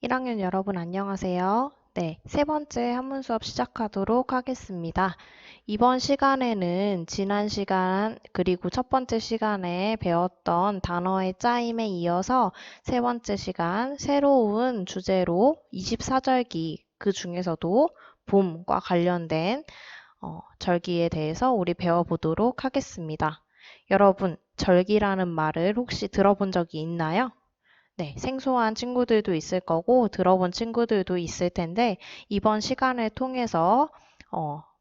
1학년 여러분 안녕하세요. 네, 세 번째 한문 수업 시작하도록 하겠습니다. 이번 시간에는 지난 시간 그리고 첫 번째 시간에 배웠던 단어의 짜임에 이어서 세 번째 시간 새로운 주제로 24절기 그 중에서도 봄과 관련된 절기에 대해서 우리 배워보도록 하겠습니다. 여러분, 절기라는 말을 혹시 들어본 적이 있나요? 네, 생소한 친구들도 있을 거고 들어본 친구들도 있을 텐데 이번 시간을 통해서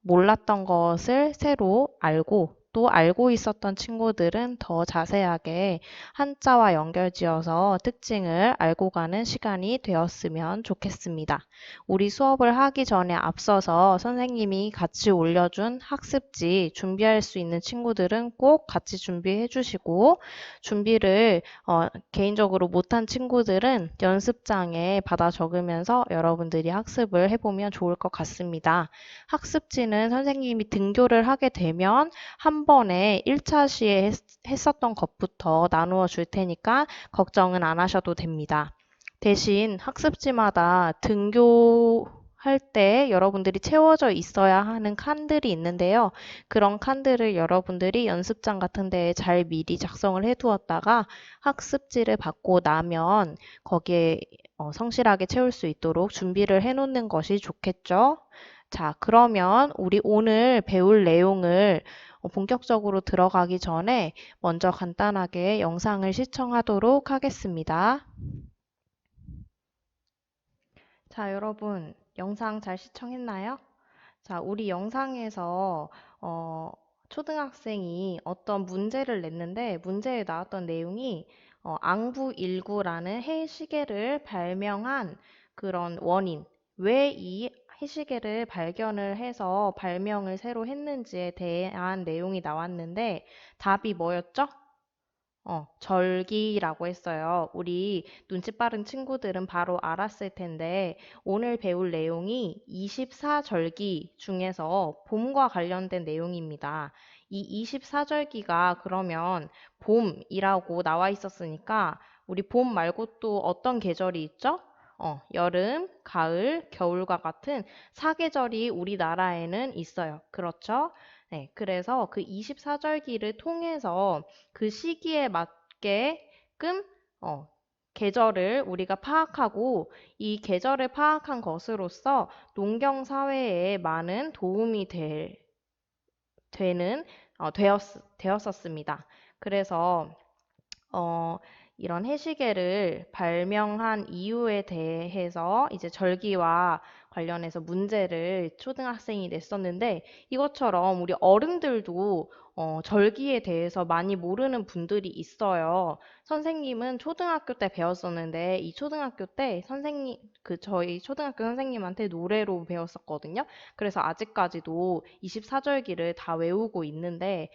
몰랐던 것을 새로 알고 또 알고 있었던 친구들은 더 자세하게 한자와 연결지어서 특징을 알고 가는 시간이 되었으면 좋겠습니다. 우리 수업을 하기 전에 앞서서 선생님이 같이 올려준 학습지 준비할 수 있는 친구들은 꼭 같이 준비해 주시고 준비를 개인적으로 못한 친구들은 연습장에 받아 적으면서 여러분들이 학습을 해보면 좋을 것 같습니다. 학습지는 선생님이 등교를 하게 되면 한 번에 1차 시에 했었던 것부터 나누어 줄 테니까 걱정은 안 하셔도 됩니다. 대신 학습지마다 등교할 때 여러분들이 채워져 있어야 하는 칸들이 있는데요. 그런 칸들을 여러분들이 연습장 같은 데에 잘 미리 작성을 해두었다가 학습지를 받고 나면 거기에 성실하게 채울 수 있도록 준비를 해놓는 것이 좋겠죠? 자, 그러면 우리 오늘 배울 내용을 본격적으로 들어가기 전에 먼저 간단하게 영상을 시청하도록 하겠습니다. 자, 여러분, 영상 잘 시청했나요? 자, 우리 영상에서 초등학생이 어떤 문제를 냈는데 문제에 나왔던 내용이 앙부일구라는 해시계를 발명한 그런 원인, 왜 이 해시계를 발견을 해서 발명을 새로 했는지에 대한 내용이 나왔는데 답이 뭐였죠? 절기라고 했어요. 우리 눈치 빠른 친구들은 바로 알았을 텐데, 오늘 배울 내용이 24절기 중에서 봄과 관련된 내용입니다. 이 24절기가 그러면 봄이라고 나와 있었으니까, 우리 봄 말고 또 어떤 계절이 있죠? 여름, 가을, 겨울과 같은 사계절이 우리나라에는 있어요. 그렇죠? 네, 그래서 그 24절기를 통해서 그 시기에 맞게끔 계절을 우리가 파악하고 이 계절을 파악한 것으로써 농경 사회에 많은 도움이 되는 되었었습니다. 그래서 어, 이런 해시계를 발명한 이유에 대해서 이제 절기와 관련해서 문제를 초등학생이 냈었는데 이것처럼 우리 어른들도 절기에 대해서 많이 모르는 분들이 있어요. 선생님은 초등학교 때 배웠었는데 이 초등학교 때 저희 초등학교 선생님한테 노래로 배웠었거든요. 그래서 아직까지도 24절기를 다 외우고 있는데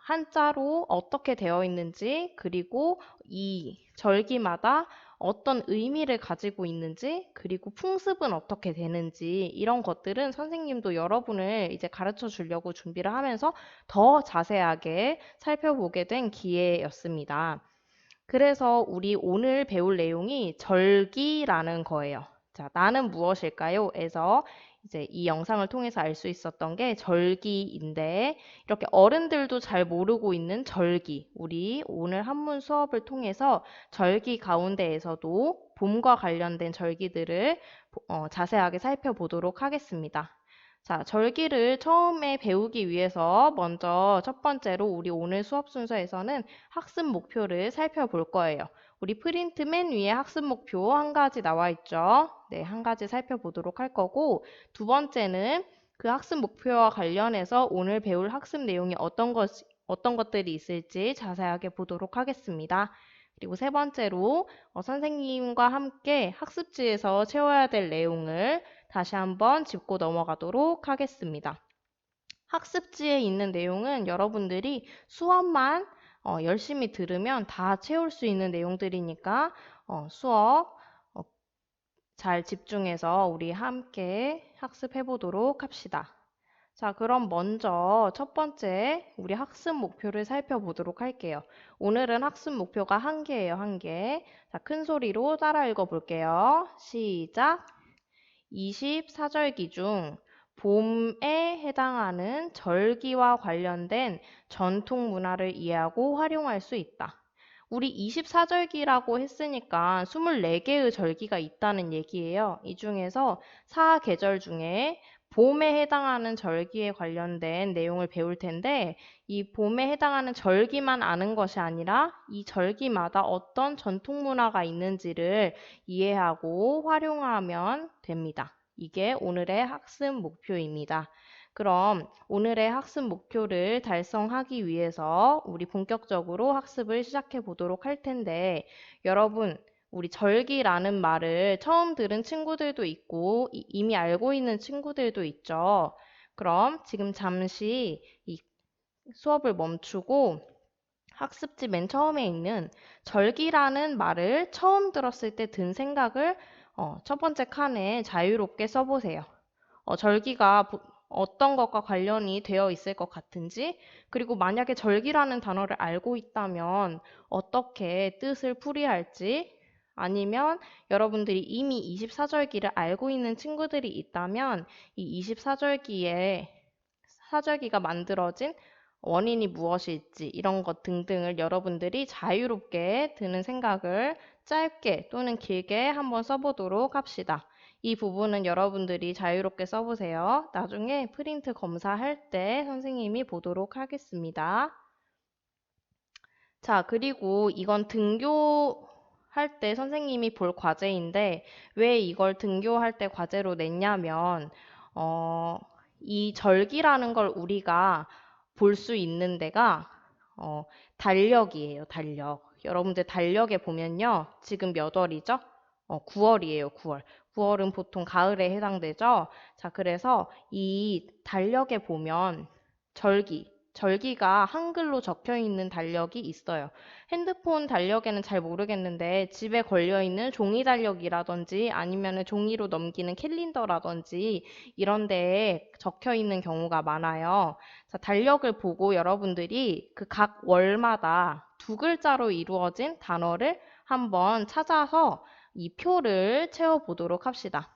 한자로 어떻게 되어 있는지, 그리고 이 절기마다 어떤 의미를 가지고 있는지, 그리고 풍습은 어떻게 되는지, 이런 것들은 선생님도 여러분을 이제 가르쳐 주려고 준비를 하면서 더 자세하게 살펴보게 된 기회였습니다. 그래서 우리 오늘 배울 내용이 절기라는 거예요. 자, 나는 무엇일까요? 에서 이제 이 영상을 통해서 알 수 있었던 게 절기인데, 이렇게 어른들도 잘 모르고 있는 절기. 우리 오늘 한문 수업을 통해서 절기 가운데에서도 봄과 관련된 절기들을 자세하게 살펴보도록 하겠습니다. 자, 절기를 처음에 배우기 위해서 먼저 첫 번째로 우리 오늘 수업 순서에서는 학습 목표를 살펴볼 거예요. 우리 프린트 맨 위에 학습 목표 한 가지 나와 있죠. 네, 한 가지 살펴보도록 할 거고, 두 번째는 그 학습 목표와 관련해서 오늘 배울 학습 내용이 어떤 것들이 있을지 자세하게 보도록 하겠습니다. 그리고 세 번째로 선생님과 함께 학습지에서 채워야 될 내용을 다시 한번 짚고 넘어가도록 하겠습니다. 학습지에 있는 내용은 여러분들이 수업만 열심히 들으면 다 채울 수 있는 내용들이니까 수업 잘 집중해서 우리 함께 학습해 보도록 합시다. 자, 그럼 먼저 첫 번째 우리 학습 목표를 살펴보도록 할게요. 오늘은 학습 목표가 한 개예요, 한 개. 자, 큰 소리로 따라 읽어 볼게요. 시작. 24절기 중 봄에 해당하는 절기와 관련된 전통 문화를 이해하고 활용할 수 있다. 우리 24절기라고 했으니까 24개의 절기가 있다는 얘기예요. 이 중에서 4계절 중에 봄에 해당하는 절기에 관련된 내용을 배울 텐데 이 봄에 해당하는 절기만 아는 것이 아니라 이 절기마다 어떤 전통 문화가 있는지를 이해하고 활용하면 됩니다. 이게 오늘의 학습 목표입니다. 그럼 오늘의 학습 목표를 달성하기 위해서 우리 본격적으로 학습을 시작해 보도록 할 텐데 여러분 우리 절기라는 말을 처음 들은 친구들도 있고 이미 알고 있는 친구들도 있죠. 그럼 지금 잠시 이 수업을 멈추고 학습지 맨 처음에 있는 절기라는 말을 처음 들었을 때 든 생각을 첫 번째 칸에 자유롭게 써보세요. 절기가 어떤 것과 관련이 되어 있을 것 같은지, 그리고 만약에 절기라는 단어를 알고 있다면 어떻게 뜻을 풀이할지, 아니면 여러분들이 이미 24절기를 알고 있는 친구들이 있다면 이 24절기에 사절기가 만들어진 원인이 무엇일지 이런 것 등등을 여러분들이 자유롭게 드는 생각을 짧게 또는 길게 한번 써보도록 합시다. 이 부분은 여러분들이 자유롭게 써보세요. 나중에 프린트 검사할 때 선생님이 보도록 하겠습니다. 자, 그리고 이건 등교할 때 선생님이 볼 과제인데 왜 이걸 등교할 때 과제로 냈냐면 이 절기라는 걸 우리가 볼 수 있는 데가 달력이에요, 달력. 여러분들 달력에 보면요. 지금 몇 월이죠? 9월이에요, 9월. 9월은 보통 가을에 해당되죠? 자, 그래서 이 달력에 보면 절기가 한글로 적혀 있는 달력이 있어요. 핸드폰 달력에는 잘 모르겠는데 집에 걸려 있는 종이 달력이라든지 아니면 종이로 넘기는 캘린더라든지 이런 데에 적혀 있는 경우가 많아요. 자, 달력을 보고 여러분들이 그 각 월마다 두 글자로 이루어진 단어를 한번 찾아서 이 표를 채워보도록 합시다.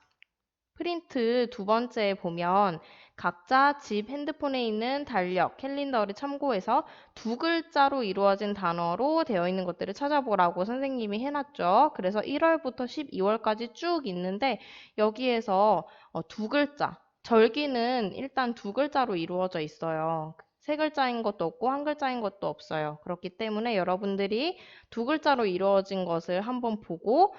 프린트 두 번째에 보면 각자 집 핸드폰에 있는 달력, 캘린더를 참고해서 두 글자로 이루어진 단어로 되어 있는 것들을 찾아보라고 선생님이 해놨죠. 그래서 1월부터 12월까지 쭉 있는데 여기에서 두 글자, 절기는 일단 두 글자로 이루어져 있어요. 세 글자인 것도 없고 한 글자인 것도 없어요. 그렇기 때문에 여러분들이 두 글자로 이루어진 것을 한번 보고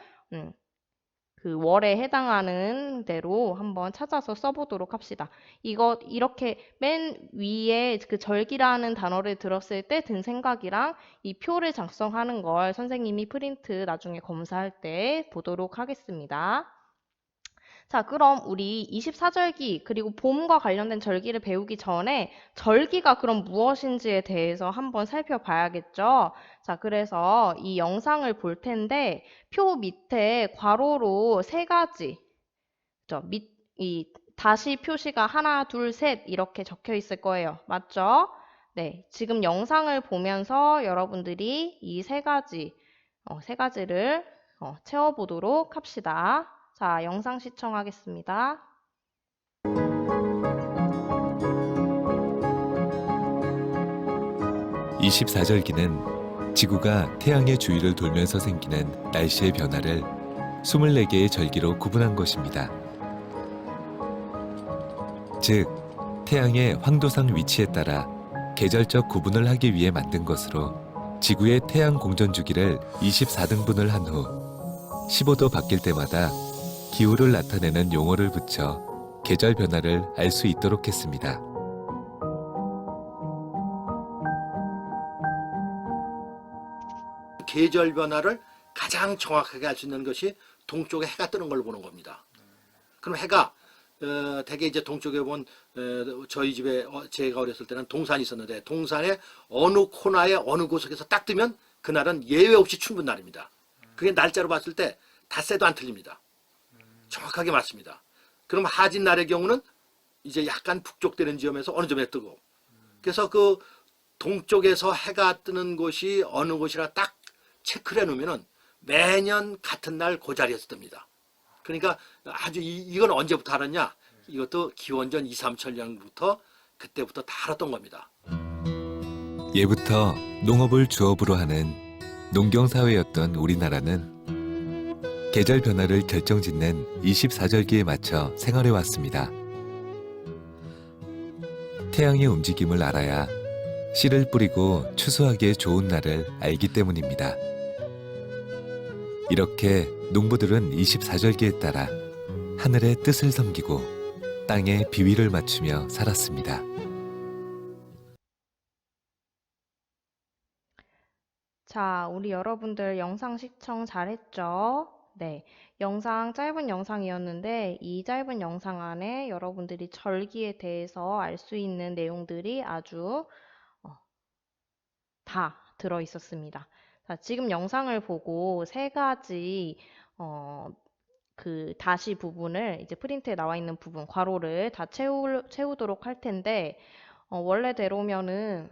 그 월에 해당하는 대로 한번 찾아서 써보도록 합시다. 이렇게 맨 위에 그 절기라는 단어를 들었을 때 든 생각이랑 이 표를 작성하는 걸 선생님이 프린트 나중에 검사할 때 보도록 하겠습니다. 자, 그럼 우리 24절기 그리고 봄과 관련된 절기를 배우기 전에 절기가 그럼 무엇인지에 대해서 한번 살펴봐야겠죠. 자, 그래서 이 영상을 볼 텐데 표 밑에 괄호로 세 가지, 이 다시 표시가 하나, 둘, 셋 이렇게 적혀 있을 거예요. 맞죠? 네, 지금 영상을 보면서 여러분들이 이 세 가지를 채워보도록 합시다. 자, 영상 시청하겠습니다. 24절기는 지구가 태양의 주위를 돌면서 생기는 날씨의 변화를 24개의 절기로 구분한 것입니다. 즉, 태양의 황도상 위치에 따라 계절적 구분을 하기 위해 만든 것으로 지구의 태양 공전 주기를 24등분을 한 후 15도 바뀔 때마다 기후를 나타내는 용어를 붙여 계절 변화를 알 수 있도록 했습니다. 계절 변화를 가장 정확하게 알 수 있는 것이 동쪽에 해가 뜨는 걸 보는 겁니다. 그럼 해가 대개 이제 동쪽에 본 저희 집에 제가 어렸을 때는 동산이 있었는데 동산의 어느 코너에 어느 구석에서 딱 뜨면 그날은 예외 없이 춘분 날입니다. 그게 날짜로 봤을 때 닷새도 안 틀립니다. 정확하게 맞습니다. 그럼 하진 날의 경우는 이제 약간 북쪽되는 지점에서 어느 점에 뜨고, 그래서 그 동쪽에서 해가 뜨는 곳이 어느 곳이라 딱 체크를 해놓으면은 매년 같은 날 그 자리에서 뜹니다. 그러니까 아주 이건 언제부터 알았냐? 이것도 기원전 2, 3천 년부터 그때부터 다 알았던 겁니다. 예부터 농업을 주업으로 하는 농경사회였던 우리나라는 계절 변화를 결정짓는 24절기에 맞춰 생활해 왔습니다. 태양의 움직임을 알아야 씨를 뿌리고 추수하기에 좋은 날을 알기 때문입니다. 이렇게 농부들은 24절기에 따라 하늘의 뜻을 섬기고 땅의 비위를 맞추며 살았습니다. 자, 우리 여러분들 영상 시청 잘했죠? 네, 짧은 영상이었는데 이 짧은 영상 안에 여러분들이 절기에 대해서 알 수 있는 내용들이 아주 다 들어 있었습니다. 자, 지금 영상을 보고 세 가지 그 다시 부분을 이제 프린트에 나와 있는 부분, 괄호를 다 채우도록 할 텐데 원래대로면은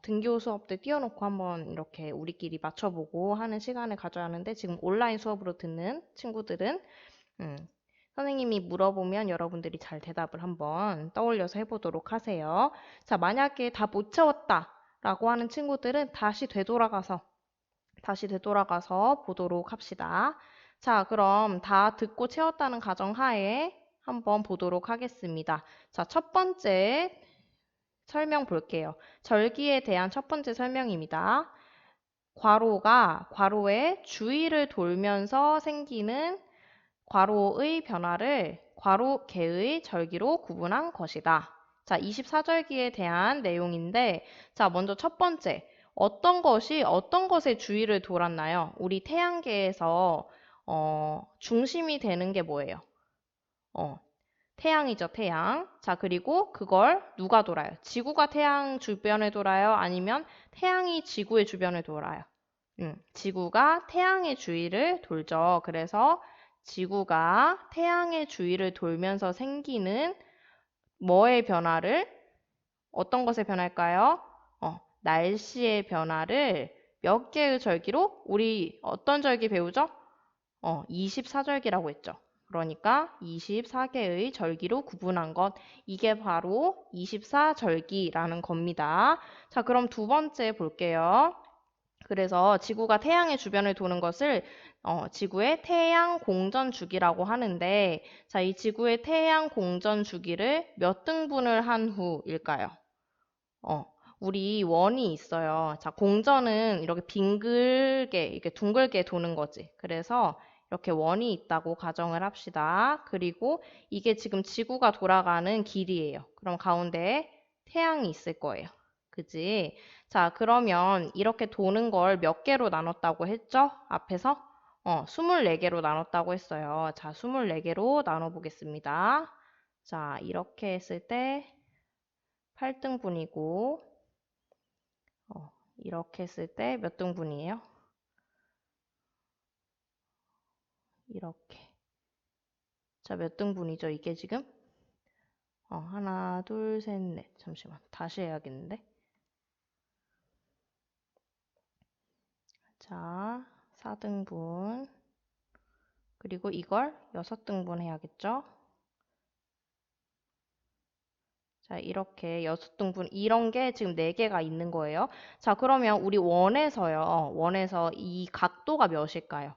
등교 수업 때 띄워놓고 한번 이렇게 우리끼리 맞춰보고 하는 시간을 가져야 하는데 지금 온라인 수업으로 듣는 친구들은 선생님이 물어보면 여러분들이 잘 대답을 한번 떠올려서 해보도록 하세요. 자, 만약에 다 못 채웠다 라고 하는 친구들은 다시 되돌아가서 보도록 합시다. 자, 그럼 다 듣고 채웠다는 가정하에 한번 보도록 하겠습니다. 자, 첫 번째 설명 볼게요. 절기에 대한 첫 번째 설명입니다. 괄호의 주위를 돌면서 생기는 괄호의 변화를 괄호계의 절기로 구분한 것이다. 자, 24절기에 대한 내용인데, 자, 먼저 첫 번째, 어떤 것이 어떤 것의 주위를 돌았나요? 우리 태양계에서 중심이 되는 게 뭐예요? 태양이죠, 태양. 자, 그리고 그걸 누가 돌아요? 지구가 태양 주변에 돌아요? 아니면 태양이 지구의 주변에 돌아요? 지구가 태양의 주위를 돌죠. 그래서 지구가 태양의 주위를 돌면서 생기는 뭐의 변화를, 어떤 것의 변화일까요? 날씨의 변화를 몇 개의 절기로? 우리 어떤 절기 배우죠? 24절기라고 했죠. 그러니까 24개의 절기로 구분한 것, 이게 바로 24절기라는 겁니다. 자, 그럼 두 번째 볼게요. 그래서 지구가 태양의 주변을 도는 것을 지구의 태양 공전 주기라고 하는데, 자, 이 지구의 태양 공전 주기를 몇 등분을 한 후일까요? 우리 원이 있어요. 자, 공전은 이렇게 빙글게, 이렇게 둥글게 도는 거지. 그래서 이렇게 원이 있다고 가정을 합시다. 그리고 이게 지금 지구가 돌아가는 길이에요. 그럼 가운데에 태양이 있을 거예요. 그지? 자, 그러면 이렇게 도는 걸 몇 개로 나눴다고 했죠? 앞에서? 24개로 나눴다고 했어요. 자, 24개로 나눠보겠습니다. 자, 이렇게 했을 때 8등분이고, 이렇게 했을 때 몇 등분이에요? 이렇게. 자, 몇 등분이죠? 이게 지금? 하나, 둘, 셋, 넷. 잠시만. 다시 해야겠는데? 자, 4등분. 그리고 이걸 6등분 해야겠죠? 자, 이렇게 6등분. 이런 게 지금 4개가 있는 거예요. 자, 그러면 우리 원에서요. 원에서 이 각도가 몇일까요?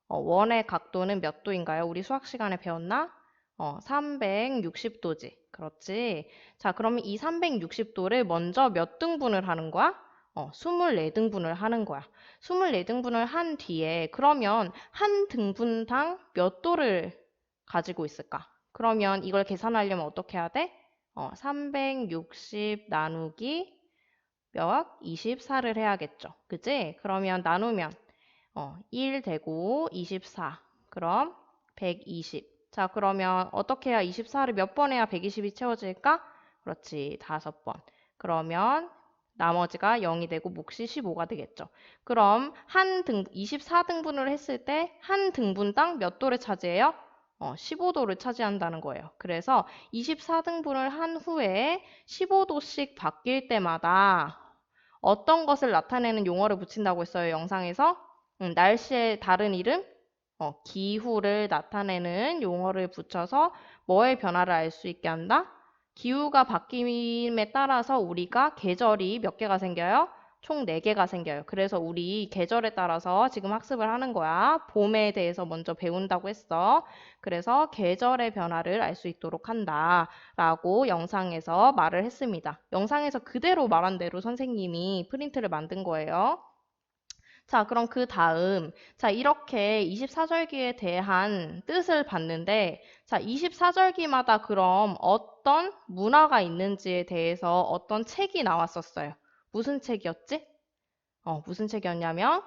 원의 각도는 몇 도인가요? 우리 수학 시간에 배웠나? 360도지. 그렇지. 자, 그러면 이 360도를 먼저 몇 등분을 하는 거야? 24등분을 하는 거야. 24등분을 한 뒤에 그러면 한 등분당 몇 도를 가지고 있을까? 그러면 이걸 계산하려면 어떻게 해야 돼? 360 나누기 몇? 24를 해야겠죠. 그치? 그러면 나누면 1 되고 24. 그럼 120. 자, 그러면 어떻게 해야 24를 몇 번 해야 120이 채워질까? 그렇지, 5번. 그러면 나머지가 0이 되고 몫이 15가 되겠죠. 그럼 24등분을 했을 때 한 등분당 몇 도를 차지해요? 15도를 차지한다는 거예요. 그래서 24등분을 한 후에 15도씩 바뀔 때마다 어떤 것을 나타내는 용어를 붙인다고 했어요, 영상에서. 날씨의 다른 이름, 기후를 나타내는 용어를 붙여서 뭐의 변화를 알 수 있게 한다? 기후가 바뀜에 따라서 우리가 계절이 몇 개가 생겨요? 총 4개가 생겨요. 그래서 우리 계절에 따라서 지금 학습을 하는 거야. 봄에 대해서 먼저 배운다고 했어. 그래서 계절의 변화를 알 수 있도록 한다. 라고 영상에서 말을 했습니다. 영상에서 그대로 말한 대로 선생님이 프린트를 만든 거예요. 자, 그럼 그 다음, 자, 이렇게 24절기에 대한 뜻을 봤는데, 자, 24절기마다 그럼 어떤 문화가 있는지에 대해서 어떤 책이 나왔었어요. 무슨 책이었지? 무슨 책이었냐면,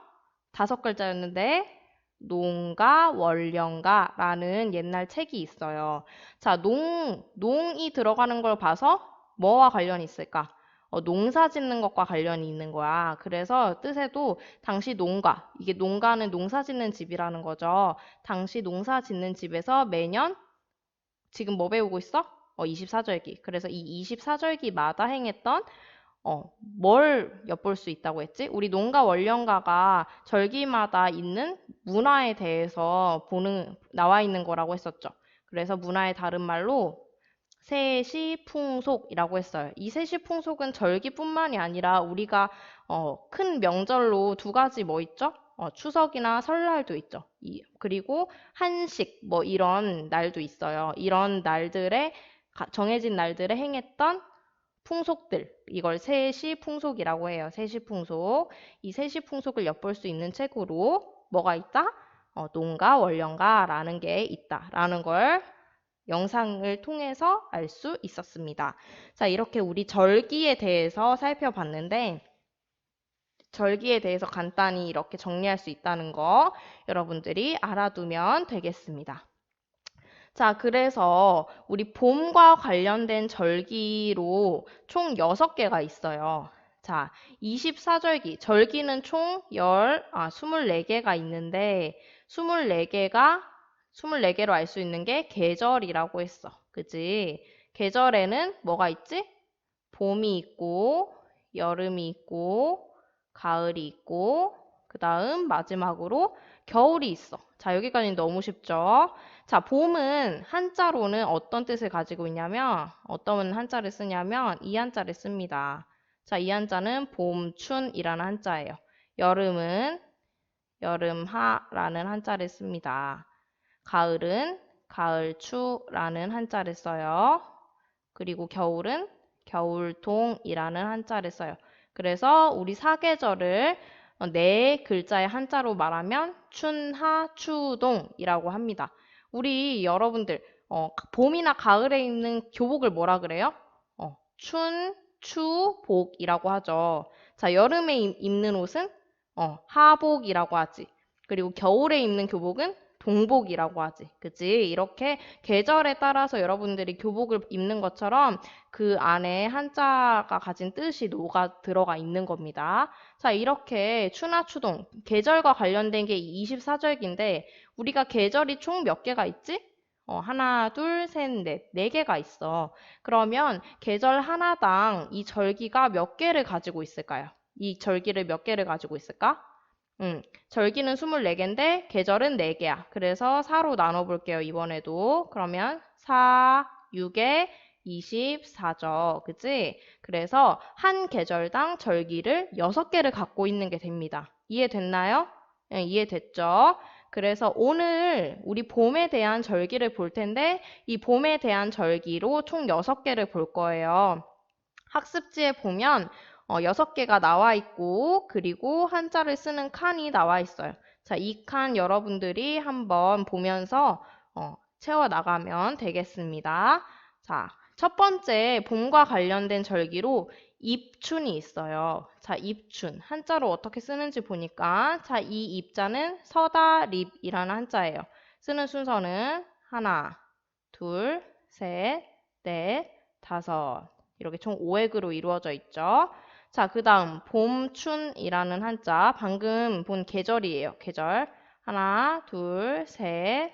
5글자였는데, 농가 월령가라는 옛날 책이 있어요. 자, 농이 들어가는 걸 봐서 뭐와 관련이 있을까? 농사 짓는 것과 관련이 있는 거야. 그래서 뜻에도 당시 농가, 이게 농가는 농사 짓는 집이라는 거죠. 당시 농사 짓는 집에서 매년 지금 뭐 배우고 있어? 24절기. 그래서 이 24절기마다 행했던 뭘 엿볼 수 있다고 했지? 우리 농가 월령가가 절기마다 있는 문화에 대해서 나와 있는 거라고 했었죠. 그래서 문화의 다른 말로 세시풍속이라고 했어요. 이 세시풍속은 절기뿐만이 아니라 우리가 큰 명절로 2가지 뭐 있죠? 추석이나 설날도 있죠. 그리고 한식 뭐 이런 날도 있어요. 이런 날들에 정해진 날들에 행했던 풍속들, 이걸 세시풍속이라고 해요. 세시풍속. 이 세시풍속을 엿볼 수 있는 책으로 뭐가 있다? 농가 월령가라는 게 있다라는 걸 영상을 통해서 알 수 있었습니다. 자, 이렇게 우리 절기에 대해서 살펴봤는데 절기에 대해서 간단히 이렇게 정리할 수 있다는 거 여러분들이 알아두면 되겠습니다. 자, 그래서 우리 봄과 관련된 절기로 총 6개가 있어요. 자, 24절기, 절기는 총 24개가 있는데 24개로 알 수 있는 게 계절이라고 했어. 그치? 계절에는 뭐가 있지? 봄이 있고, 여름이 있고, 가을이 있고, 그 다음 마지막으로 겨울이 있어. 자, 여기까지는 너무 쉽죠? 자, 봄은 한자로는 어떤 뜻을 가지고 있냐면, 어떤 한자를 쓰냐면, 이 한자를 씁니다. 자, 이 한자는 봄춘이라는 한자예요. 여름은 여름하라는 한자를 씁니다. 가을은 가을추라는 한자를 써요. 그리고 겨울은 겨울동이라는 한자를 써요. 그래서 우리 사계절을 4글자의 한자로 말하면 춘하추동이라고 합니다. 우리 여러분들 봄이나 가을에 입는 교복을 뭐라 그래요? 춘추복이라고 하죠. 자, 여름에 입는 옷은 하복이라고 하지. 그리고 겨울에 입는 교복은 동복이라고 하지. 그치? 이렇게 계절에 따라서 여러분들이 교복을 입는 것처럼 그 안에 한자가 가진 뜻이 들어가 있는 겁니다. 자, 이렇게 추나추동, 계절과 관련된 게 24절기인데 우리가 계절이 총 몇 개가 있지? 하나, 둘, 셋, 넷, 4개가 있어. 그러면 계절 하나당 이 절기가 몇 개를 가지고 있을까요? 이 절기를 몇 개를 가지고 있을까? 절기는 24개인데 계절은 4개야. 그래서 4로 나눠볼게요, 이번에도. 그러면 4, 6에 24죠. 그치? 그래서 한 계절당 절기를 6개를 갖고 있는 게 됩니다. 이해됐나요? 네, 이해됐죠? 그래서 오늘 우리 봄에 대한 절기를 볼 텐데 이 봄에 대한 절기로 총 6개를 볼 거예요. 학습지에 보면 6개가 나와 있고 그리고 한자를 쓰는 칸이 나와 있어요. 자, 이 칸 여러분들이 한번 보면서 채워 나가면 되겠습니다. 자, 첫 번째 봄과 관련된 절기로 입춘이 있어요. 자, 입춘. 한자로 어떻게 쓰는지 보니까 자, 이 입자는 서다립이라는 한자예요. 쓰는 순서는 하나, 둘, 셋, 넷, 다섯. 이렇게 총 5획으로 이루어져 있죠. 자, 그 다음 봄춘이라는 한자 방금 본 계절이에요. 계절. 하나, 둘, 셋,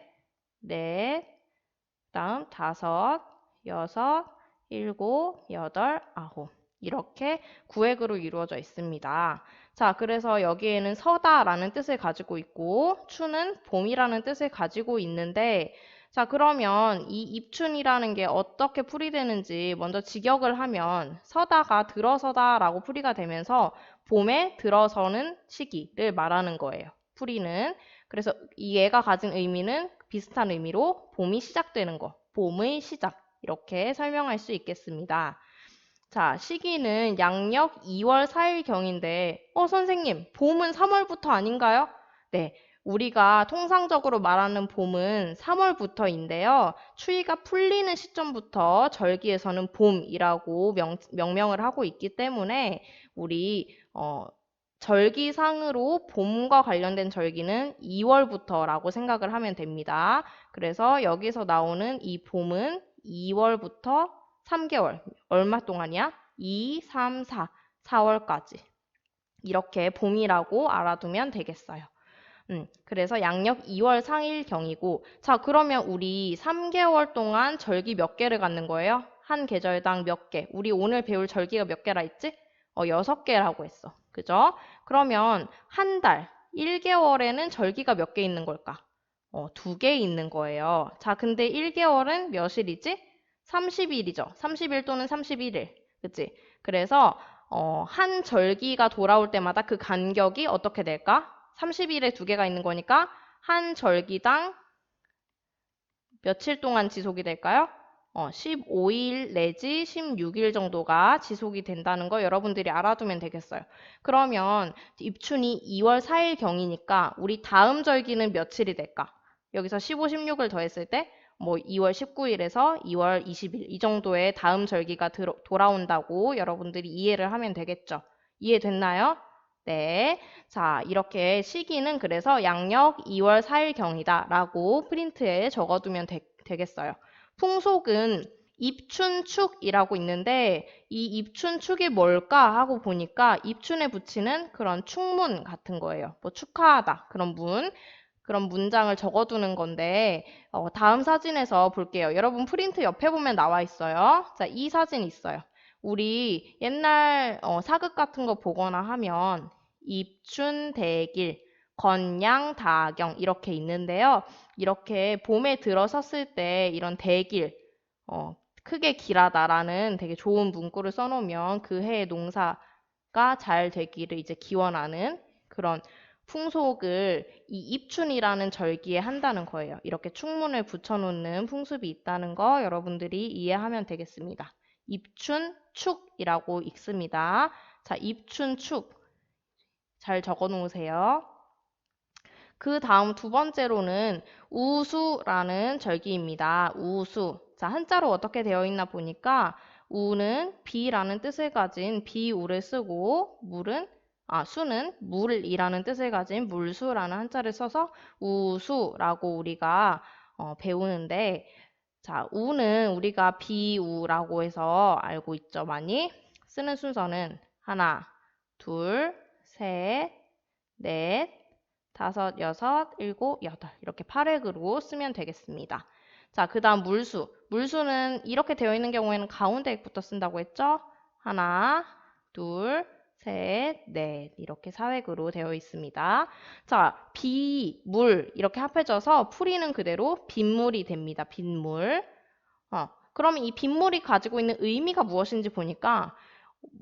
넷, 다음 다섯, 여섯, 일곱, 여덟, 아홉. 이렇게 구획으로 이루어져 있습니다. 자, 그래서 여기에는 서다라는 뜻을 가지고 있고 추는 봄이라는 뜻을 가지고 있는데 자, 그러면 이 입춘이라는 게 어떻게 풀이되는지 먼저 직역을 하면 서다가 들어서다라고 풀이가 되면서 봄에 들어서는 시기를 말하는 거예요. 풀이는. 그래서 이 얘가 가진 의미는 비슷한 의미로 봄이 시작되는 거, 봄의 시작 이렇게 설명할 수 있겠습니다. 자, 시기는 양력 2월 4일경인데 선생님, 봄은 3월부터 아닌가요? 네, 우리가 통상적으로 말하는 봄은 3월부터인데요. 추위가 풀리는 시점부터 절기에서는 봄이라고 명명을 하고 있기 때문에 우리 절기상으로 봄과 관련된 절기는 2월부터라고 생각을 하면 됩니다. 그래서 여기서 나오는 이 봄은 2월부터 3개월, 얼마 동안이야? 2, 3, 4, 4월까지. 이렇게 봄이라고 알아두면 되겠어요. 그래서 양력 2월 4일경이고, 자, 그러면 우리 3개월 동안 절기 몇 개를 갖는 거예요? 한 계절당 몇 개? 우리 오늘 배울 절기가 몇 개라 했지? 6개라고 했어. 그죠? 그러면 한 달, 1개월에는 절기가 몇 개 있는 걸까? 2개 있는 거예요. 자, 근데 1개월은 몇일이지? 30일이죠. 30일 또는 31일. 그치? 그래서 한 절기가 돌아올 때마다 그 간격이 어떻게 될까? 30일에 2개가 있는 거니까 한 절기당 며칠 동안 지속이 될까요? 15일 내지 16일 정도가 지속이 된다는 거 여러분들이 알아두면 되겠어요. 그러면 입춘이 2월 4일경이니까 우리 다음 절기는 며칠이 될까? 여기서 15, 16을 더했을 때 뭐 2월 19일에서 2월 20일 이 정도의 다음 절기가 돌아온다고 여러분들이 이해를 하면 되겠죠. 이해됐나요? 네. 자, 이렇게 시기는 그래서 양력 2월 4일경이다 라고 프린트에 적어두면 되겠어요. 풍속은 입춘축이라고 있는데 이 입춘축이 뭘까 하고 보니까 입춘에 붙이는 그런 축문 같은 거예요. 뭐 축하하다 그런 문장을 적어두는 건데 다음 사진에서 볼게요. 여러분 프린트 옆에 보면 나와 있어요. 자, 이 사진 있어요. 우리 옛날 사극 같은 거 보거나 하면 입춘대길, 건양다경 이렇게 있는데요. 이렇게 봄에 들어섰을 때 이런 대길, 크게 길하다라는 되게 좋은 문구를 써놓으면 그 해의 농사가 잘 되기를 이제 기원하는 그런 풍속을 이 입춘이라는 절기에 한다는 거예요. 이렇게 축문을 붙여놓는 풍습이 있다는 거 여러분들이 이해하면 되겠습니다. 입춘축이라고 읽습니다. 자, 입춘축 잘 적어 놓으세요. 그 다음 두 번째로는 우수라는 절기입니다. 우수. 자, 한자로 어떻게 되어 있나 보니까 우는 비라는 뜻을 가진 비우를 쓰고 수는 물이라는 뜻을 가진 물수라는 한자를 써서 우수라고 우리가 배우는데 자, 우는 우리가 비우라고 해서 알고 있죠, 많이? 쓰는 순서는 하나, 둘, 셋, 넷, 다섯, 여섯, 일곱, 여덟 이렇게 8획으로 쓰면 되겠습니다. 자, 그 다음 물수. 물수는 이렇게 되어 있는 경우에는 가운데 액부터 쓴다고 했죠? 하나, 둘, 셋, 넷 이렇게 4획으로 되어 있습니다. 자, 비, 물 이렇게 합해져서 풀이는 그대로 빗물이 됩니다. 빗물. 그러면 이 빗물이 가지고 있는 의미가 무엇인지 보니까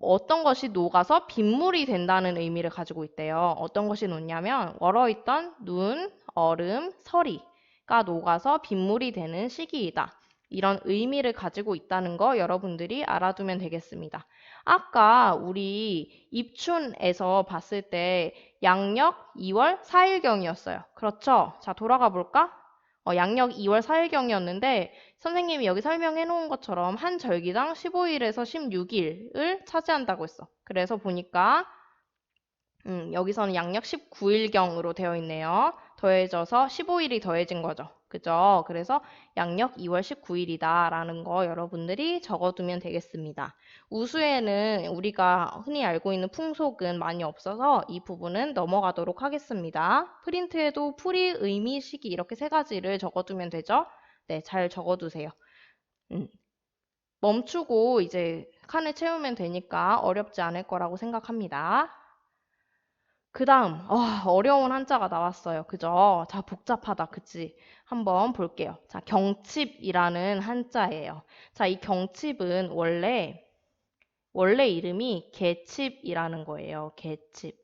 어떤 것이 녹아서 빗물이 된다는 의미를 가지고 있대요. 어떤 것이 녹냐면 얼어있던 눈, 얼음, 서리가 녹아서 빗물이 되는 시기이다. 이런 의미를 가지고 있다는 거 여러분들이 알아두면 되겠습니다. 아까 우리 입춘에서 봤을 때 양력 2월 4일경이었어요. 그렇죠? 자, 돌아가 볼까? 양력 2월 4일경이었는데 선생님이 여기 설명해 놓은 것처럼 한 절기당 15일에서 16일을 차지한다고 했어. 그래서 보니까 여기서는 양력 19일경으로 되어 있네요. 더해져서 15일이 더해진 거죠. 그죠? 그래서 양력 2월 19일이다 라는 거 여러분들이 적어두면 되겠습니다. 우수에는 우리가 흔히 알고 있는 풍속은 많이 없어서 이 부분은 넘어가도록 하겠습니다. 프린트에도 풀이, 의미, 시기 이렇게 세 가지를 적어두면 되죠? 네, 잘 적어두세요. 멈추고 이제 칸을 채우면 되니까 어렵지 않을 거라고 생각합니다. 그 다음, 어려운 한자가 나왔어요. 그죠? 자, 복잡하다. 그치? 한번 볼게요. 자, 경칩이라는 한자예요. 자, 이 경칩은 원래 이름이 개칩이라는 거예요. 개칩.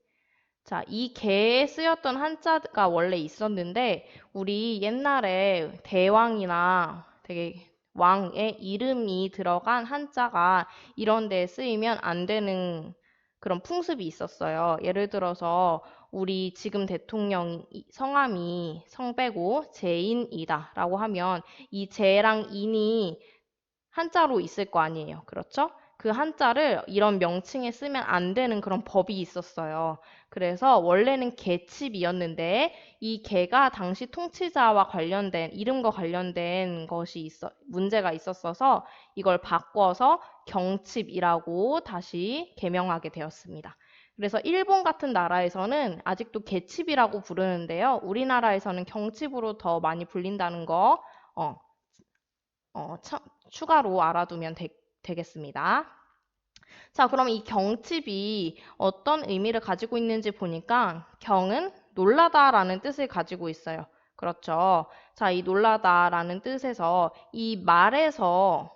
자, 이 개에 쓰였던 한자가 원래 있었는데, 우리 옛날에 대왕이나 되게 왕의 이름이 들어간 한자가 이런 데에 쓰이면 안 되는 그런 풍습이 있었어요. 예를 들어서 우리 지금 대통령 성함이 성 빼고 제인이다 라고 하면 이 제랑 인이 한자로 있을 거 아니에요. 그렇죠? 그 한자를 이런 명칭에 쓰면 안 되는 그런 법이 있었어요. 그래서 원래는 개칩이었는데 이 개가 당시 통치자와 관련된 이름과 관련된 것이 문제가 있었어서 이걸 바꿔서 경칩이라고 다시 개명하게 되었습니다. 그래서 일본 같은 나라에서는 아직도 개칩이라고 부르는데요. 우리나라에서는 경칩으로 더 많이 불린다는 거 추가로 알아두면 되겠습니다. 자, 그럼 이 경칩이 어떤 의미를 가지고 있는지 보니까 경은 놀라다라는 뜻을 가지고 있어요. 그렇죠. 자, 이 놀라다라는 뜻에서 이 말에서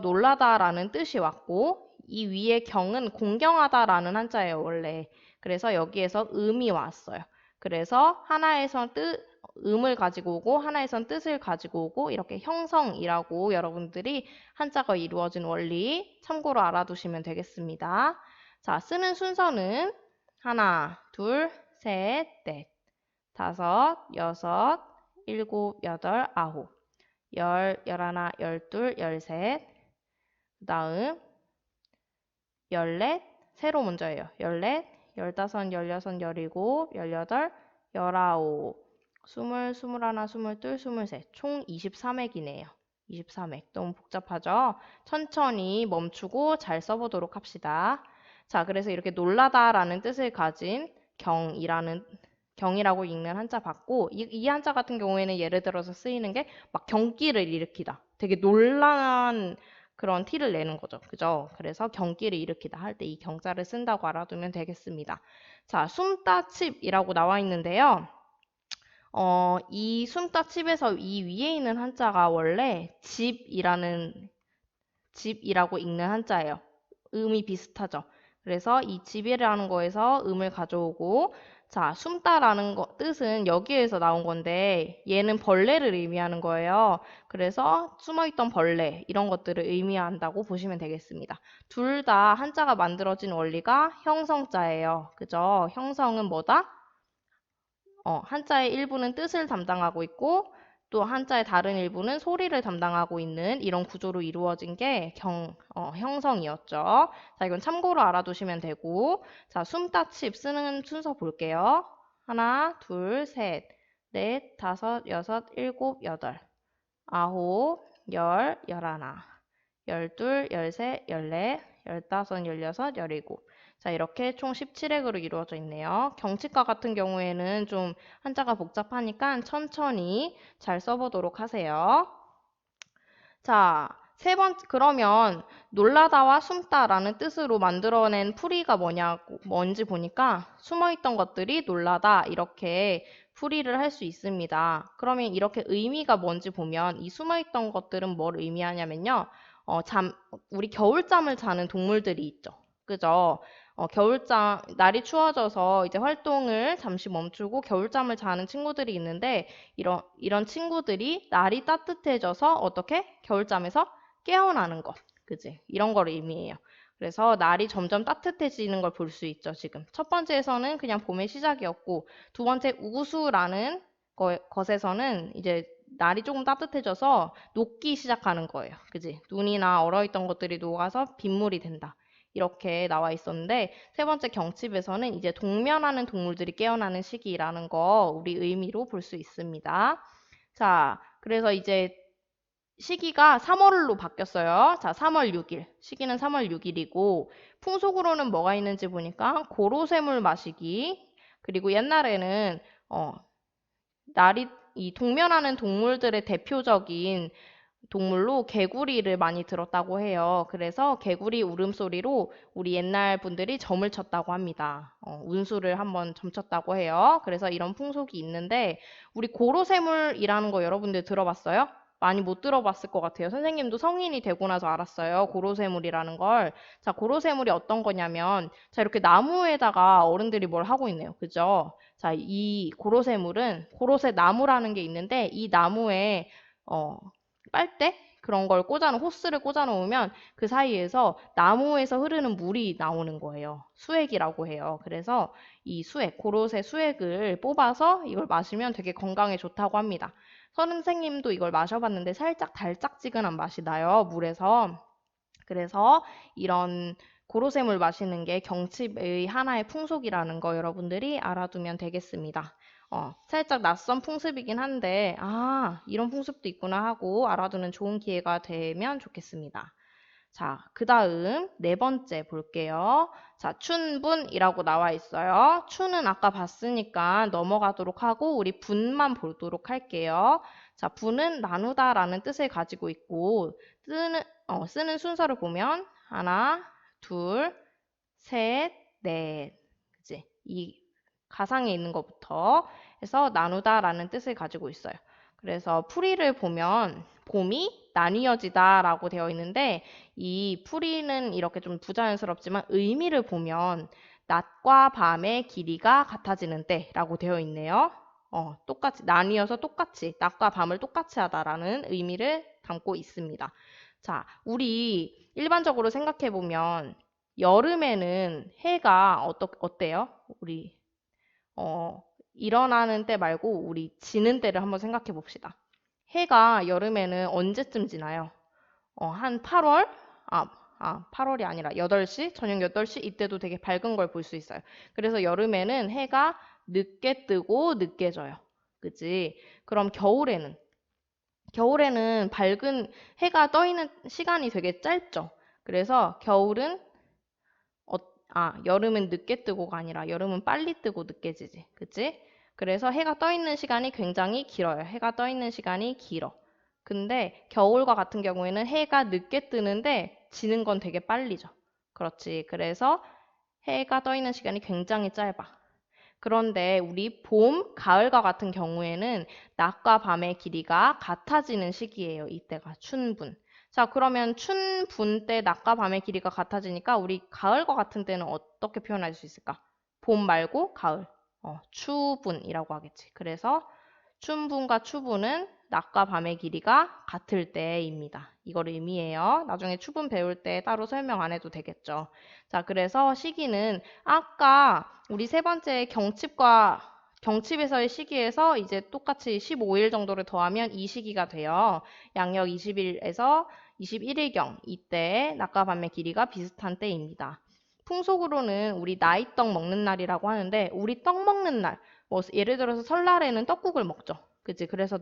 놀라다라는 뜻이 왔고 이 위에 경은 공경하다라는 한자예요, 원래. 그래서 여기에서 음이 왔어요. 그래서 하나에선 음을 가지고 오고 하나에선 뜻을 가지고 오고 이렇게 형성이라고 여러분들이 한자가 이루어진 원리 참고로 알아두시면 되겠습니다. 자, 쓰는 순서는 하나, 둘, 셋, 넷, 다섯, 여섯, 일곱, 여덟, 아홉, 열, 열하나, 열둘, 열셋, 그 다음 열넷, 세로 먼저예요. 열넷, 열다섯, 열여섯, 열일곱, 열여덟, 열아홉, 스물, 스물하나, 스물둘, 스물셋. 총 23획이네요. 23획. 너무 복잡하죠? 천천히 멈추고 잘 써보도록 합시다. 자, 그래서 이렇게 놀라다라는 뜻을 가진 경이라고 읽는 한자 봤고, 이 한자 같은 경우에는 예를 들어서 쓰이는 게 막 경기를 일으키다. 되게 놀란 그런 티를 내는 거죠. 그죠? 그래서 경기를 일으키다 할 때 이 경자를 쓴다고 알아두면 되겠습니다. 자, 숨따칩이라고 나와 있는데요. 이 숨따칩에서 이 위에 있는 한자가 원래 집이라고 읽는 한자예요. 음이 비슷하죠. 그래서 이 집이라는 거에서 음을 가져오고 자, 숨다라는 뜻은 여기에서 나온 건데 얘는 벌레를 의미하는 거예요. 그래서 숨어있던 벌레 이런 것들을 의미한다고 보시면 되겠습니다. 둘 다 한자가 만들어진 원리가 형성자예요. 그죠? 형성은 뭐다? 한자의 일부는 뜻을 담당하고 있고 또 한자의 다른 일부는 소리를 담당하고 있는 이런 구조로 이루어진 게 형성이었죠. 자, 이건 참고로 알아두시면 되고 자, 숨따칩 쓰는 순서 볼게요. 하나, 둘, 셋, 넷, 다섯, 여섯, 일곱, 여덟, 아홉, 열, 열하나, 열둘, 열셋, 열넷, 열다섯, 열여섯, 열일곱. 자, 이렇게 총 17획으로 이루어져 있네요. 경치과 같은 경우에는 좀 한자가 복잡하니까 천천히 잘 써보도록 하세요. 자, 그러면 놀라다와 숨다라는 뜻으로 만들어낸 풀이가 뭔지 보니까 숨어있던 것들이 놀라다 이렇게 풀이를 할 수 있습니다. 그러면 이렇게 의미가 뭔지 보면 이 숨어있던 것들은 뭘 의미하냐면요. 우리 겨울잠을 자는 동물들이 있죠. 그죠? 날이 추워져서 이제 활동을 잠시 멈추고 겨울잠을 자는 친구들이 있는데, 이런 친구들이 날이 따뜻해져서 어떻게? 겨울잠에서 깨어나는 것. 그지? 이런 걸 의미해요. 그래서 날이 점점 따뜻해지는 걸 볼 수 있죠, 지금. 첫 번째에서는 그냥 봄의 시작이었고, 두 번째 우수라는 것에서는 이제 날이 조금 따뜻해져서 녹기 시작하는 거예요. 그지? 눈이나 얼어있던 것들이 녹아서 빗물이 된다. 이렇게 나와 있었는데 세 번째 경칩에서는 이제 동면하는 동물들이 깨어나는 시기라는 거 우리 의미로 볼 수 있습니다. 자, 그래서 이제 시기가 3월로 바뀌었어요. 자, 3월 6일. 시기는 3월 6일이고 풍속으로는 뭐가 있는지 보니까 고로쇠물 마시기. 그리고 옛날에는 날이 이 동면하는 동물들의 대표적인 동물로 개구리를 많이 들었다고 해요. 그래서 개구리 울음소리로 우리 옛날 분들이 점을 쳤다고 합니다. 운수를 한번 점쳤다고 해요. 그래서 이런 풍속이 있는데 우리 고로쇠물이라는 거 여러분들 들어봤어요? 많이 못 들어봤을 것 같아요. 선생님도 성인이 되고 나서 알았어요. 고로쇠물이라는 걸. 자, 고로쇠물이 어떤 거냐면 자, 이렇게 나무에다가 어른들이 뭘 하고 있네요. 그죠? 자, 이 고로쇠물은 고로쇠 나무라는 게 있는데 이 나무에 빨대 그런 걸 호스를 꽂아 놓으면 그 사이에서 나무에서 흐르는 물이 나오는 거예요. 수액이라고 해요. 그래서 이 수액, 고로쇠 수액을 뽑아서 이걸 마시면 되게 건강에 좋다고 합니다. 선생님도 이걸 마셔봤는데 살짝 달짝지근한 맛이 나요, 물에서. 그래서 이런 고로쇠물 마시는 게 경칩의 하나의 풍속이라는 거 여러분들이 알아두면 되겠습니다. 살짝 낯선 풍습이긴 한데, 이런 풍습도 있구나 하고 알아두는 좋은 기회가 되면 좋겠습니다. 자, 그 다음 네 번째 볼게요. 자, 춘분이라고 나와 있어요. 춘은 아까 봤으니까 넘어가도록 하고 우리 분만 보도록 할게요. 자, 분은 나누다라는 뜻을 가지고 있고 쓰는 순서를 보면 하나, 둘, 셋, 넷. 그치? 이 가상에 있는 것부터 해서 나누다라는 뜻을 가지고 있어요. 그래서 풀이를 보면 봄이 나뉘어지다라고 되어 있는데 이 풀이는 이렇게 좀 부자연스럽지만 의미를 보면 낮과 밤의 길이가 같아지는 때라고 되어 있네요. 똑같이 나뉘어서 똑같이 낮과 밤을 똑같이 하다라는 의미를 담고 있습니다. 자, 우리 일반적으로 생각해 보면 여름에는 해가 어때요? 우리 일어나는 때 말고 우리 지는 때를 한번 생각해 봅시다. 해가 여름에는 언제쯤 지나요? 한 8월? 8월이 아니라 8시? 저녁 8시? 이때도 되게 밝은 걸 볼 수 있어요. 그래서 여름에는 해가 늦게 뜨고 늦게 져요. 그치? 그럼 겨울에는 밝은 해가 떠 있는 시간이 되게 짧죠. 그래서 겨울은 여름은 늦게 뜨고가 아니라 여름은 빨리 뜨고 늦게 지지. 그치? 그래서 해가 떠 있는 시간이 굉장히 길어요. 해가 떠 있는 시간이 길어. 근데 겨울과 같은 경우에는 해가 늦게 뜨는데 지는 건 되게 빨리죠. 그렇지. 그래서 해가 떠 있는 시간이 굉장히 짧아. 그런데 우리 봄, 가을과 같은 경우에는 낮과 밤의 길이가 같아지는 시기예요. 이때가 춘분. 자, 그러면 춘분 때 낮과 밤의 길이가 같아지니까 우리 가을과 같은 때는 어떻게 표현할 수 있을까? 봄 말고 가을. 추분이라고 하겠지. 그래서 춘분과 추분은 낮과 밤의 길이가 같을 때입니다. 이걸 의미해요. 나중에 추분 배울 때 따로 설명 안 해도 되겠죠. 자, 그래서 시기는 아까 우리 세 번째 경칩에서의 시기에서 이제 똑같이 15일 정도를 더하면 이 시기가 돼요. 양력 20일에서 21일경 이때 낮과 밤의 길이가 비슷한 때입니다. 풍속으로는 우리 나이떡 먹는 날이라고 하는데 우리 떡 먹는 날, 뭐 예를 들어서 설날에는 떡국을 먹죠. 그치? 그래서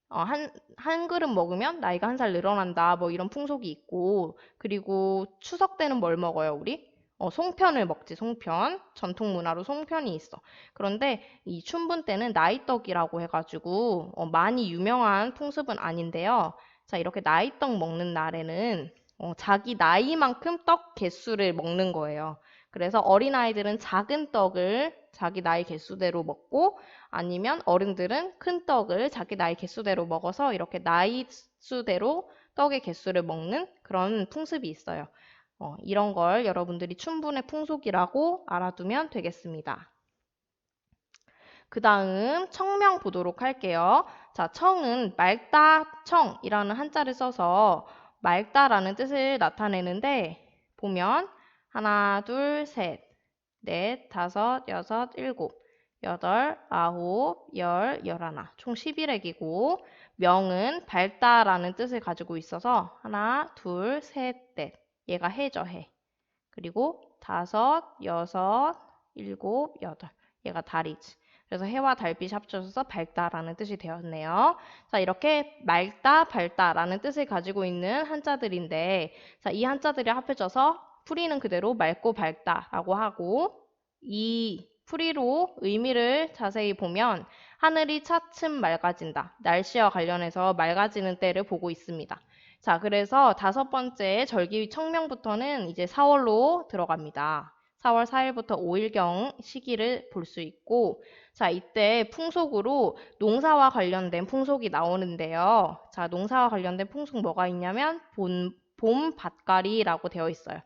한 그릇 먹으면 나이가 한 살 늘어난다. 뭐 이런 풍속이 있고 그리고 추석 때는 뭘 먹어요, 우리? 송편을 먹지, 송편. 전통 문화로 송편이 있어. 그런데 이 춘분 때는 나이떡이라고 해가지고 많이 유명한 풍습은 아닌데요. 자, 이렇게 나이떡 먹는 날에는 자기 나이만큼 떡 개수를 먹는 거예요. 그래서 어린아이들은 작은 떡을 자기 나이 개수대로 먹고 아니면 어른들은 큰 떡을 자기 나이 개수대로 먹어서 이렇게 나이 수대로 떡의 개수를 먹는 그런 풍습이 있어요. 이런 걸 여러분들이 춘분의 풍속이라고 알아두면 되겠습니다. 그 다음 청명 보도록 할게요. 자, 청은 맑다, 청이라는 한자를 써서 맑다라는 뜻을 나타내는데 보면 하나, 둘, 셋, 넷, 다섯, 여섯, 일곱, 여덟, 아홉, 열, 열하나 총 11액이고 명은 밝다라는 뜻을 가지고 있어서 하나, 둘, 셋, 넷 얘가 해죠, 해. 그리고 다섯, 여섯, 일곱, 여덟. 얘가 달이지. 그래서 해와 달빛이 합쳐져서 밝다라는 뜻이 되었네요. 자, 이렇게 맑다, 밝다라는 뜻을 가지고 있는 한자들인데, 자, 이 한자들이 합해져서 풀이는 그대로 맑고 밝다라고 하고, 이 풀이로 의미를 자세히 보면 하늘이 차츰 맑아진다. 날씨와 관련해서 맑아지는 때를 보고 있습니다. 자, 그래서 다섯 번째 절기 청명부터는 이제 4월로 들어갑니다. 4월 4일부터 5일경 시기를 볼 수 있고, 자, 이때 풍속으로 농사와 관련된 풍속이 나오는데요. 자, 농사와 관련된 풍속 뭐가 있냐면 봄 밭갈이라고 되어 있어요.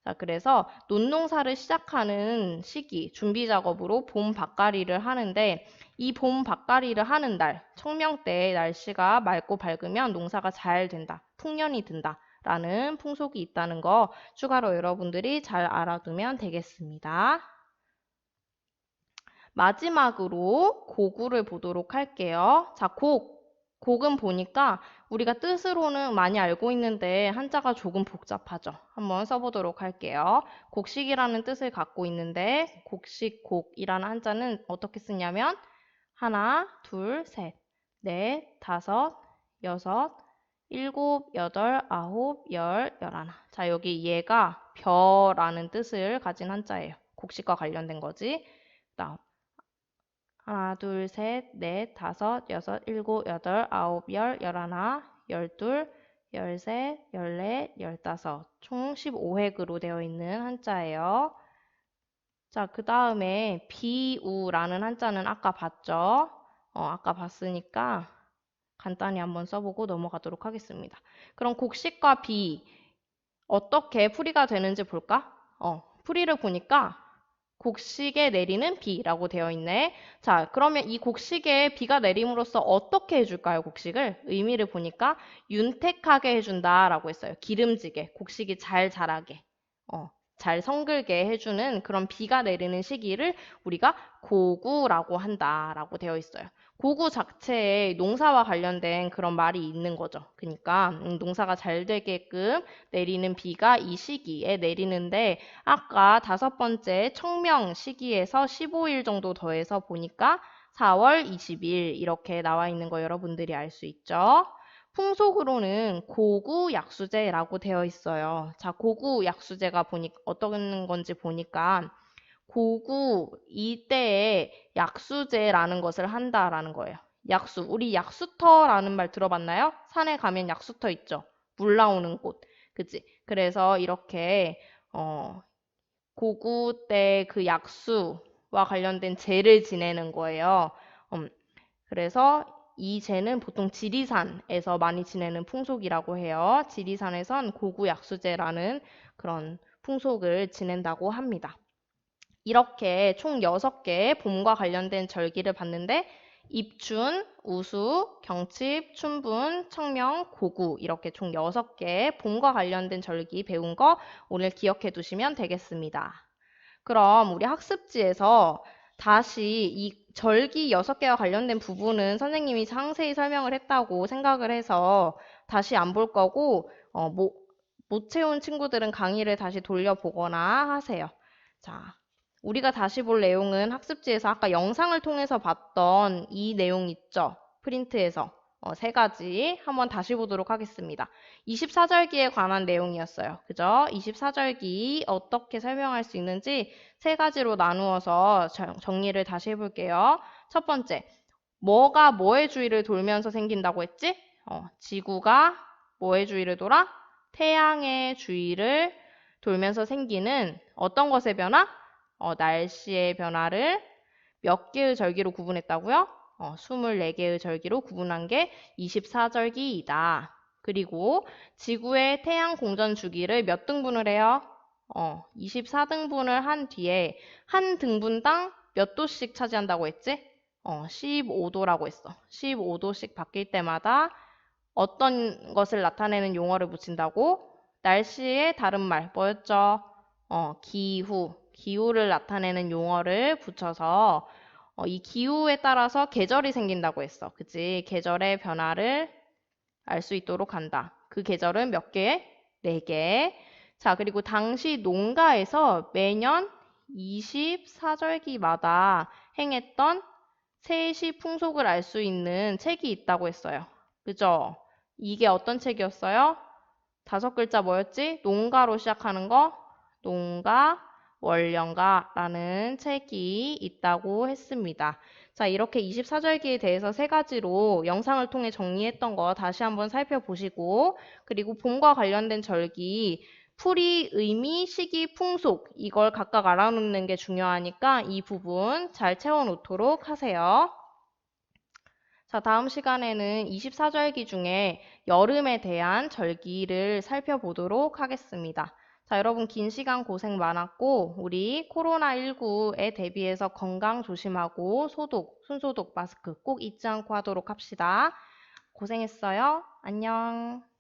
자, 그래서 논농사를 시작하는 시기, 준비 작업으로 봄 밭갈이를 하는데, 이 봄 밭갈이를 하는 날, 청명 때 날씨가 맑고 밝으면 농사가 잘 된다, 풍년이 든다 라는 풍속이 있다는 거 추가로 여러분들이 잘 알아두면 되겠습니다. 마지막으로 곡을 보도록 할게요. 자, 곡은 보니까 우리가 뜻으로는 많이 알고 있는데 한자가 조금 복잡하죠. 한번 써보도록 할게요. 곡식이라는 뜻을 갖고 있는데 곡식, 곡이라는 한자는 어떻게 쓰냐면 하나, 둘, 셋, 넷, 다섯, 여섯, 일곱, 여덟, 아홉, 열, 열하나. 자, 여기 얘가 벼라는 뜻을 가진 한자예요. 곡식과 관련된 거지. 다음. 하나, 둘, 셋, 넷, 다섯, 여섯, 일곱, 여덟, 아홉, 열, 열하나, 열둘, 열셋, 열넷, 열다섯. 총 15획으로 되어 있는 한자예요. 자, 그 다음에 비우라는 한자는 아까 봤죠? 아까 봤으니까 간단히 한번 써보고 넘어가도록 하겠습니다. 그럼 곡식과 비 어떻게 풀이가 되는지 볼까? 풀이를 보니까 곡식에 내리는 비라고 되어 있네. 자, 그러면 이 곡식에 비가 내림으로써 어떻게 해줄까요, 곡식을? 의미를 보니까 윤택하게 해준다라고 했어요. 기름지게, 곡식이 잘 자라게, 잘 성글게 해주는 그런 비가 내리는 시기를 우리가 고구라고 한다라고 되어 있어요. 고구 자체에 농사와 관련된 그런 말이 있는 거죠. 그러니까 농사가 잘 되게끔 내리는 비가 이 시기에 내리는데 아까 다섯 번째 청명 시기에서 15일 정도 더해서 보니까 4월 20일 이렇게 나와 있는 거 여러분들이 알 수 있죠. 풍속으로는 고구 약수제라고 되어 있어요. 자, 고구 약수제가 어떤 건지 보니까 고구 이때에 약수제라는 것을 한다라는 거예요. 약수, 우리 약수터라는 말 들어봤나요? 산에 가면 약수터 있죠. 물 나오는 곳. 그치? 그래서 이렇게 고구 때 그 약수와 관련된 제를 지내는 거예요. 그래서 이 제는 보통 지리산에서 많이 지내는 풍속이라고 해요. 지리산에선 고구 약수제라는 그런 풍속을 지낸다고 합니다. 이렇게 총 6개의 봄과 관련된 절기를 봤는데 입춘, 우수, 경칩, 춘분, 청명, 고구 이렇게 총 6개의 봄과 관련된 절기 배운 거 오늘 기억해 두시면 되겠습니다. 그럼 우리 학습지에서 다시 이 절기 6개와 관련된 부분은 선생님이 상세히 설명을 했다고 생각을 해서 다시 안 볼 거고 못 채운 친구들은 강의를 다시 돌려보거나 하세요. 자, 우리가 다시 볼 내용은 학습지에서 아까 영상을 통해서 봤던 이 내용 있죠? 프린트에서 3가지 한번 다시 보도록 하겠습니다. 24절기에 관한 내용이었어요. 그죠? 24절기 어떻게 설명할 수 있는지 3가지로 나누어서 정리를 다시 해볼게요. 첫 번째, 뭐가 뭐의 주위를 돌면서 생긴다고 했지? 지구가 뭐의 주위를 돌아? 태양의 주위를 돌면서 생기는 어떤 것의 변화? 날씨의 변화를 몇 개의 절기로 구분했다고요? 24개의 절기로 구분한 게 24절기이다. 그리고 지구의 태양 공전 주기를 몇 등분을 해요? 24등분을 한 뒤에 한 등분당 몇 도씩 차지한다고 했지? 15도라고 했어. 15도씩 바뀔 때마다 어떤 것을 나타내는 용어를 붙인다고? 날씨의 다른 말 뭐였죠? 기후를 나타내는 용어를 붙여서 이 기후에 따라서 계절이 생긴다고 했어. 그치? 계절의 변화를 알 수 있도록 한다. 그 계절은 몇 개? 4개. 자, 그리고 당시 농가에서 매년 24절기마다 행했던 세시 풍속을 알 수 있는 책이 있다고 했어요. 그죠? 이게 어떤 책이었어요? 5글자 뭐였지? 농가로 시작하는 거? 농가, 월령가라는 책이 있다고 했습니다. 자, 이렇게 24절기에 대해서 3가지로 영상을 통해 정리했던 거 다시 한번 살펴보시고, 그리고 봄과 관련된 절기, 풀이, 의미, 시기, 풍속, 이걸 각각 알아놓는 게 중요하니까 이 부분 잘 채워놓도록 하세요. 자, 다음 시간에는 24절기 중에 여름에 대한 절기를 살펴보도록 하겠습니다. 자, 여러분 긴 시간 고생 많았고, 우리 코로나19에 대비해서 건강 조심하고 소독, 손소독, 마스크 꼭 잊지 않고 하도록 합시다. 고생했어요. 안녕.